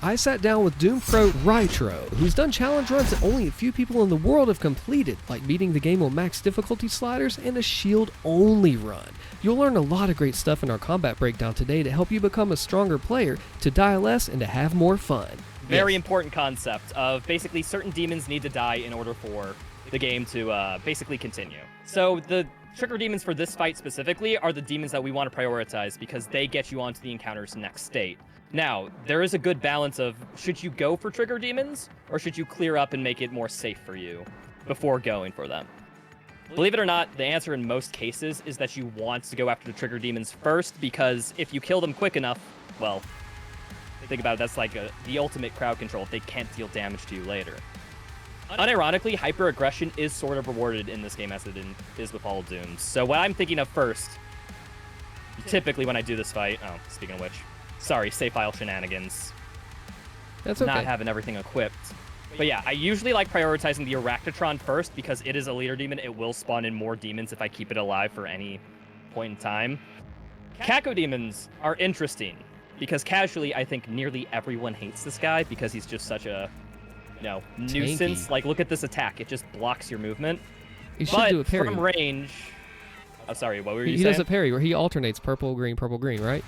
I sat down with Doom Pro Raitro, who's done challenge runs that only a few people in the world have completed, like beating the game on max difficulty sliders and a shield-only run. You'll learn a lot of great stuff in our combat breakdown today to help you become a stronger player, to die less, and to have more fun. Very important concept of basically certain demons need to die in order for the game to basically continue. So the trigger demons for this fight specifically are the demons that we want to prioritize because they get you onto the encounter's next state. Now, there is a good balance of should you go for trigger demons or should you clear up and make it more safe for you before going for them? Believe it or not, the answer in most cases is that you want to go after the trigger demons first because if you kill them quick enough, well, think about it, that's like the ultimate crowd control if they can't deal damage to you later. Unironically, hyper-aggression is sort of rewarded in this game as it is with all Dooms. So what I'm thinking of first, typically when I do this fight, oh, speaking of which, sorry, save file shenanigans. That's okay. Not having everything equipped. But yeah, I usually like prioritizing the Arachnotron first because it is a leader demon. It will spawn in more demons if I keep it alive for any point in time. Caco demons are interesting because casually I think nearly everyone hates this guy because he's just such a nuisance. Tanky. Like, look at this attack. It just blocks your movement. He should do a parry. From range... Oh, sorry, what were you saying? He does a parry where he alternates purple, green, right?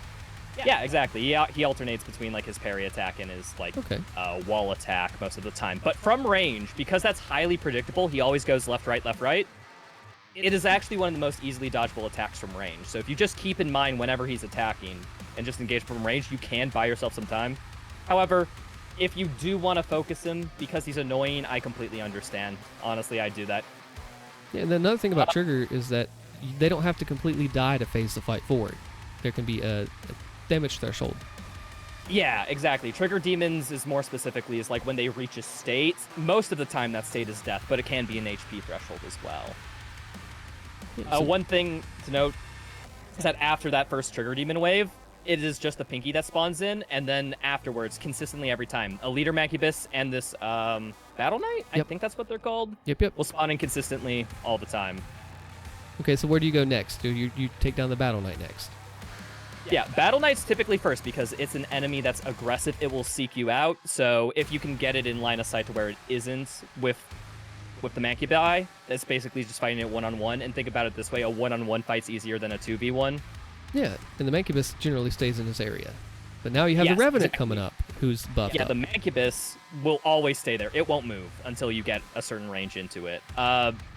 Yeah, exactly. He alternates between, like, his parry attack and his, like, wall attack most of the time. But from range, because that's highly predictable, he always goes left, right, left, right. It is actually one of the most easily dodgeable attacks from range. So if you just keep in mind whenever he's attacking and just engage from range, you can buy yourself some time. However, if you do want to focus him because he's annoying, I completely understand. Honestly, I do that. Yeah, and another thing about Trigger is that they don't have to completely die to phase the fight forward. There can be a damage threshold. Yeah, exactly. Trigger demons is more specifically is like when they reach a state. Most of the time that state is death, but it can be an HP threshold as well. Yeah, one thing to note is that after that first trigger demon wave, it is just the Pinky that spawns in, and then afterwards, consistently every time, a Leader Mancubus and this Battle Knight, I think that's what they're called, will spawn in consistently all the time. Okay, so where do you go next? Do you take down the Battle Knight next? Yeah, Battle Knight's typically first because it's an enemy that's aggressive. It will seek you out, so if you can get it in line of sight to where it isn't with the Mancubi, it's basically just fighting it one-on-one, and think about it this way, a one-on-one fight's easier than a 2v1. Yeah, and the Mancubus generally stays in this area. But now you have the Revenant coming up, who's buffed up. Yeah, the Mancubus will always stay there. It won't move until you get a certain range into it.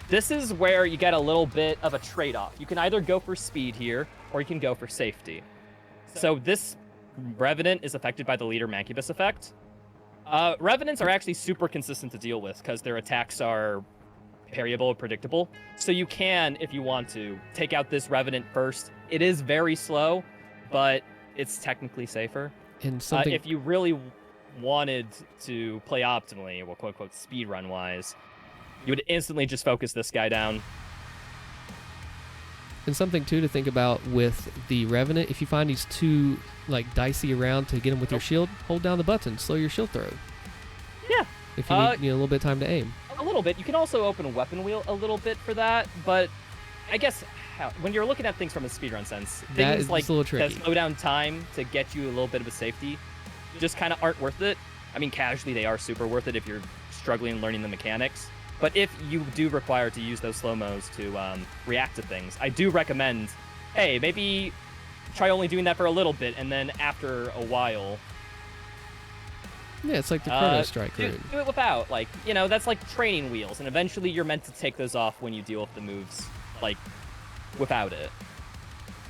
This is where you get a little bit of a trade-off. You can either go for speed here, or you can go for safety. So this Revenant is affected by the Leader Mancubus effect. Revenants are actually super consistent to deal with, because their attacks are parryable and predictable. So you can, if you want to, take out this Revenant first. It is very slow, but it's technically safer. And something... if you really wanted to play optimally, well, quote-unquote, speedrun-wise, you would instantly just focus this guy down. And something, too, to think about with the Revenant, if you find he's too, like, dicey around to get him with your shield, hold down the button, slow your shield throw. Yeah. If you need a little bit of time to aim. A little bit. You can also open a weapon wheel a little bit for that, but I guess when you're looking at things from a speedrun sense, things like that slow down time to get you a little bit of a safety just kind of aren't worth it. I mean, casually they are super worth it if you're struggling learning the mechanics. But if you do require to use those slow-mos to react to things, I do recommend, hey, maybe try only doing that for a little bit, and then after a while... Yeah, it's like the Chrono Strike rune. Do it without, like, that's like training wheels, and eventually you're meant to take those off when you deal with the moves, like, without it.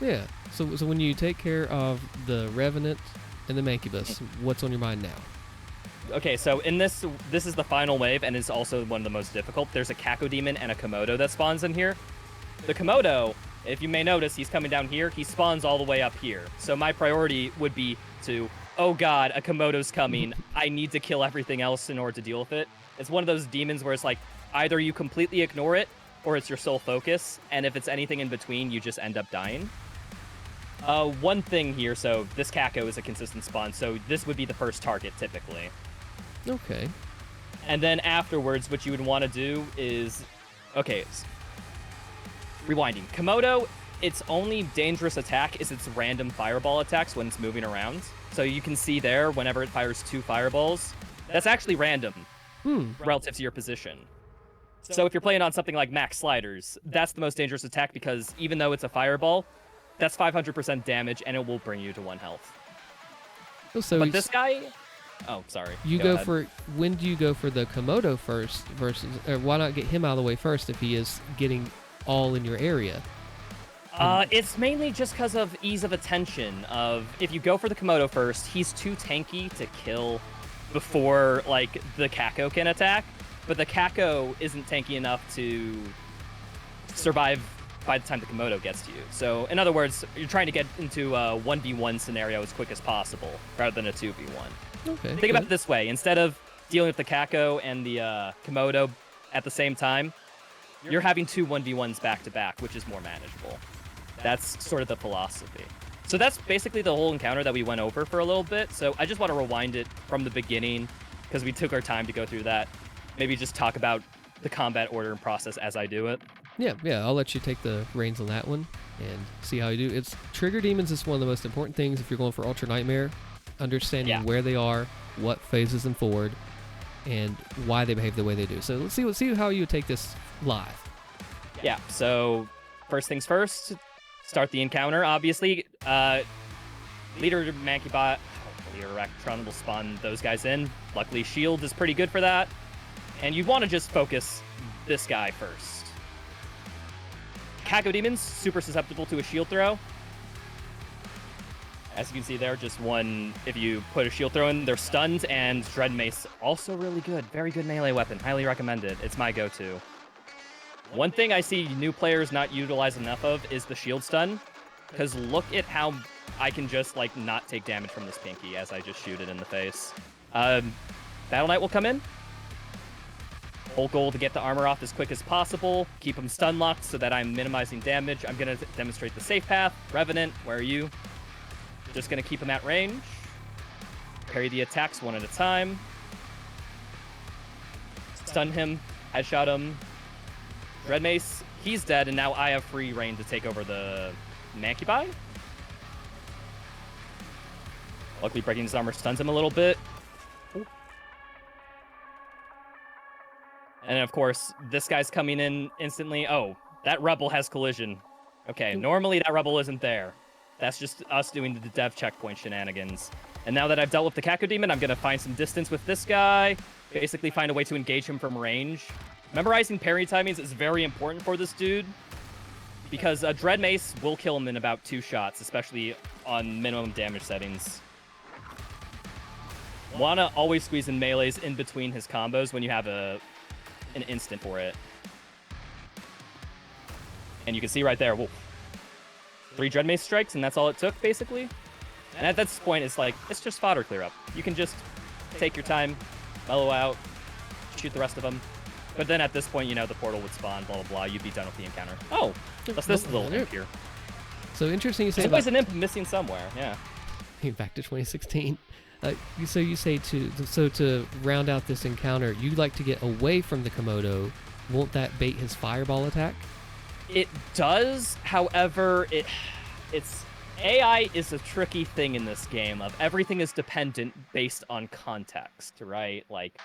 Yeah, so when you take care of the Revenant and the Mancubus, what's on your mind now? Okay, so in this is the final wave, and it's also one of the most difficult. There's a Caco Demon and a Komodo that spawns in here. The Komodo, if you may notice, he's coming down here. He spawns all the way up here. So my priority would be to, oh god, a Komodo's coming. I need to kill everything else in order to deal with it. It's one of those demons where it's like, either you completely ignore it, or it's your sole focus, and if it's anything in between, you just end up dying. One thing here, so this Caco is a consistent spawn, so this would be the first target, typically. Okay. And then afterwards, what you would want to do is... Okay, rewinding. Komodo, its only dangerous attack is its random fireball attacks when it's moving around. So you can see there, whenever it fires 2 fireballs, that's actually random relative to your position. So if you're playing on something like max sliders, that's the most dangerous attack because even though it's a fireball, that's 500% damage and it will bring you to 1 health. So but this guy... Oh, sorry. You go for... When do you go for the Komodo first versus... Or why not get him out of the way first if he is getting all in your area? It's mainly just because of ease of attention. If you go for the Komodo first, he's too tanky to kill before, like, the Kako can attack. But the Kako isn't tanky enough to survive by the time the Komodo gets to you. So, in other words, you're trying to get into a 1v1 scenario as quick as possible, rather than a 2v1. Okay. Think about it this way. Instead of dealing with the Kako and the Komodo at the same time, you're having 2 1v1s back-to-back, which is more manageable. That's sort of the philosophy. So that's basically the whole encounter that we went over for a little bit. So I just want to rewind it from the beginning, because we took our time to go through that. Maybe just talk about the combat order and process as I do it. Yeah, I'll let you take the reins on that one and see how you do. It's Trigger Demons is one of the most important things if you're going for Ultra Nightmare. Understanding where they are, what phases them forward, and why they behave the way they do. So let's see how you take this live. Yeah, so first things first, start the encounter, obviously. Leader Mankybot, Leader Electron will spawn those guys in. Luckily, Shield is pretty good for that. And you want to just focus this guy first. Kako Demons, super susceptible to a shield throw. As you can see there, just one, if you put a shield throw in, they're stunned, and Dread Mace, also really good. Very good melee weapon. Highly recommended. It's my go-to. One thing I see new players not utilize enough of is the shield stun, because look at how I can just, like, not take damage from this Pinky as I just shoot it in the face. Battle Knight will come in. Whole goal to get the armor off as quick as possible, keep him stun locked so that I'm minimizing damage. I'm going to demonstrate the safe path. Revenant, where are you? Just going to keep him at range. Parry the attacks one at a time. Stun him. Headshot him. Dread Mace, he's dead, and now I have free reign to take over the Mancubi. Luckily, breaking his armor stuns him a little bit. And of course, this guy's coming in instantly. Oh, that Rebel has collision. Okay, normally that Rebel isn't there. That's just us doing the dev checkpoint shenanigans. And now that I've dealt with the Kako Demon, I'm going to find some distance with this guy. Basically find a way to engage him from range. Memorizing parry timings is very important for this dude, because a Dread Mace will kill him in about 2 shots, especially on minimum damage settings. Wanna always squeeze in melees in between his combos when you have an instant for it. And you can see right there, whoa, 3 Dread Mace strikes, and that's all it took, basically. And at this point, it's like, it's just fodder clear up. You can just take your time, mellow out, shoot the rest of them. But then at this point, you know, the portal would spawn, blah, blah, blah. You'd be done with the encounter. Oh, that's this little imp here. So interesting you say There's always an imp missing somewhere, yeah. Back to 2016. So you say to round out this encounter, you like to get away from the Komodo. Won't that bait his fireball attack? It does, however, it's AI is a tricky thing in this game. Of everything is dependent based on context, right? Like,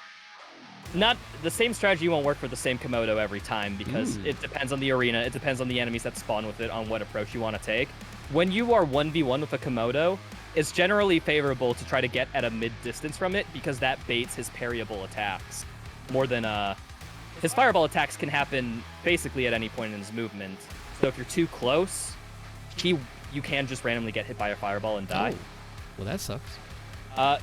not the same strategy won't work for the same Komodo every time because it depends on the arena, it depends on the enemies that spawn with it, on what approach you want to take. When you are 1v1 with a Komodo, it's generally favorable to try to get at a mid-distance from it because that baits his parryable attacks more than his fireball attacks can happen basically at any point in his movement. So if you're too close, you can just randomly get hit by a fireball and die. Oh. Well, that sucks.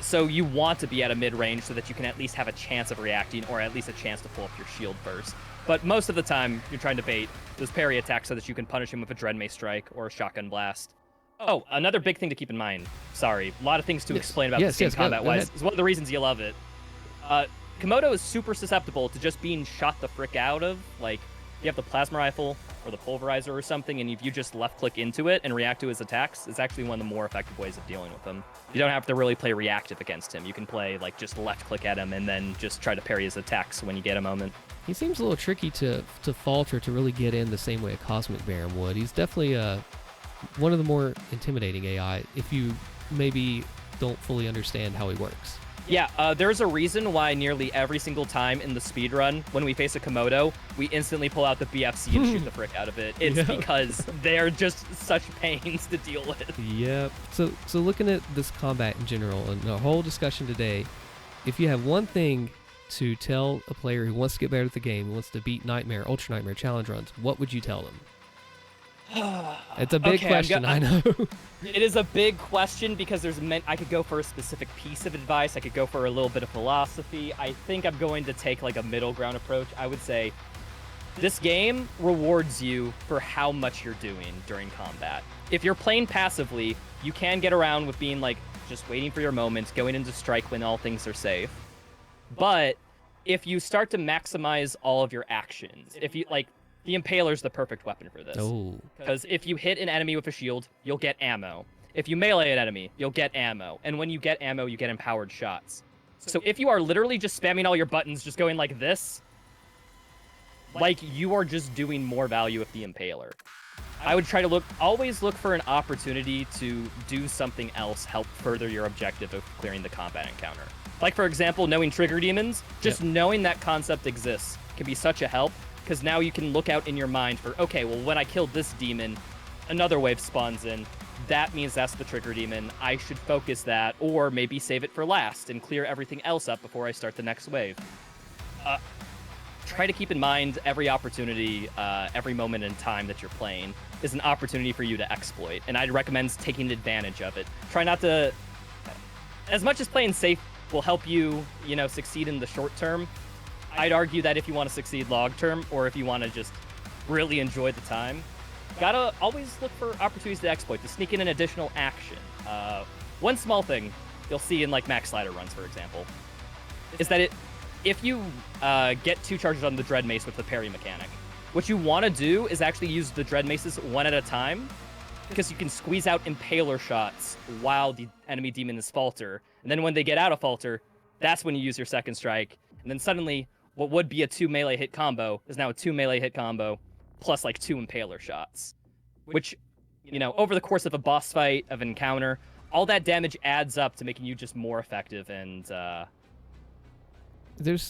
So you want to be at a mid-range so that you can at least have a chance of reacting, or at least a chance to pull up your shield first. But most of the time, you're trying to bait those parry attacks so that you can punish him with a Dread Mace strike or a shotgun blast. Oh, another big thing to keep in mind. Sorry, a lot of things to explain about this game combat-wise. It's one of the reasons you love it. Komodo is super susceptible to just being shot the frick out of. Like, you have the plasma rifle or the pulverizer or something, and if you just left click into it and react to his attacks, it's actually one of the more effective ways of dealing with him. You don't have to really play reactive against him. You can play like just left click at him and then just try to parry his attacks when you get a moment. He seems a little tricky to falter to really get in the same way a Cosmic Baron would. He's definitely one of the more intimidating AI if you maybe don't fully understand how he works. Yeah, there's a reason why nearly every single time in the speedrun, when we face a Komodo, we instantly pull out the BFC and shoot the frick out of it. It's because they're just such pains to deal with. Yep. So looking at this combat in general and the whole discussion today, if you have one thing to tell a player who wants to get better at the game, who wants to beat Nightmare, Ultra Nightmare challenge runs, what would you tell them? It's a big question, I know. It is a big question because I could go for a specific piece of advice. I could go for a little bit of philosophy. I think I'm going to take like a middle ground approach. I would say this game rewards you for how much you're doing during combat. If you're playing passively, you can get around with being like just waiting for your moment, going into strike when all things are safe. But if you start to maximize all of your actions, if you like, the Impaler's the perfect weapon for this. Oh. Because if you hit an enemy with a shield, you'll get ammo. If you melee an enemy, you'll get ammo. And when you get ammo, you get empowered shots. So if you are literally just spamming all your buttons, just going like this, like you are just doing more value with the Impaler. I would try to always look for an opportunity to do something else, help further your objective of clearing the combat encounter. Like for example, knowing trigger demons, just knowing that concept exists can be such a help. Because now you can look out in your mind for, okay, well, when I killed this demon, another wave spawns in. That means that's the trigger demon. I should focus that, or maybe save it for last and clear everything else up before I start the next wave. Try to keep in mind every opportunity, every moment in time that you're playing is an opportunity for you to exploit. And I'd recommend taking advantage of it. Try not to... As much as playing safe will help you, succeed in the short term, I'd argue that if you want to succeed long term, or if you want to just really enjoy the time, gotta always look for opportunities to exploit, to sneak in an additional action. One small thing you'll see in like max slider runs, for example, is that if you get 2 charges on the Dread Mace with the parry mechanic, what you want to do is actually use the Dread Maces one at a time, because you can squeeze out Impaler shots while the enemy demon is falter, and then when they get out of falter, that's when you use your second strike, and then suddenly what would be a 2 melee hit combo is now a 2 melee hit combo plus like 2 Impaler shots, which, over the course of a boss fight, of an encounter, all that damage adds up to making you just more effective and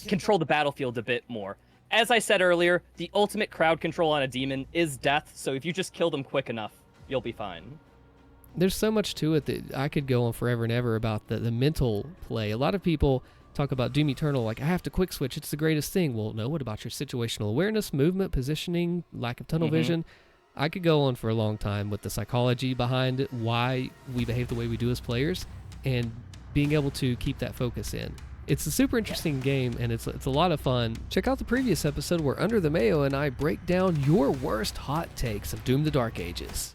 control the battlefield a bit more. As I said earlier, the ultimate crowd control on a demon is death, so if you just kill them quick enough, you'll be fine. There's so much to it that I could go on forever and ever about the mental play. A lot of people talk about Doom Eternal like, I have to quick switch, it's the greatest thing. Well, no, what about your situational awareness, movement, positioning, lack of tunnel vision? I could go on for a long time with the psychology behind it, why we behave the way we do as players, and being able to keep that focus in. It's a super interesting game, and it's a lot of fun. Check out the previous episode where Under the Mayo and I break down your worst hot takes of Doom the Dark Ages.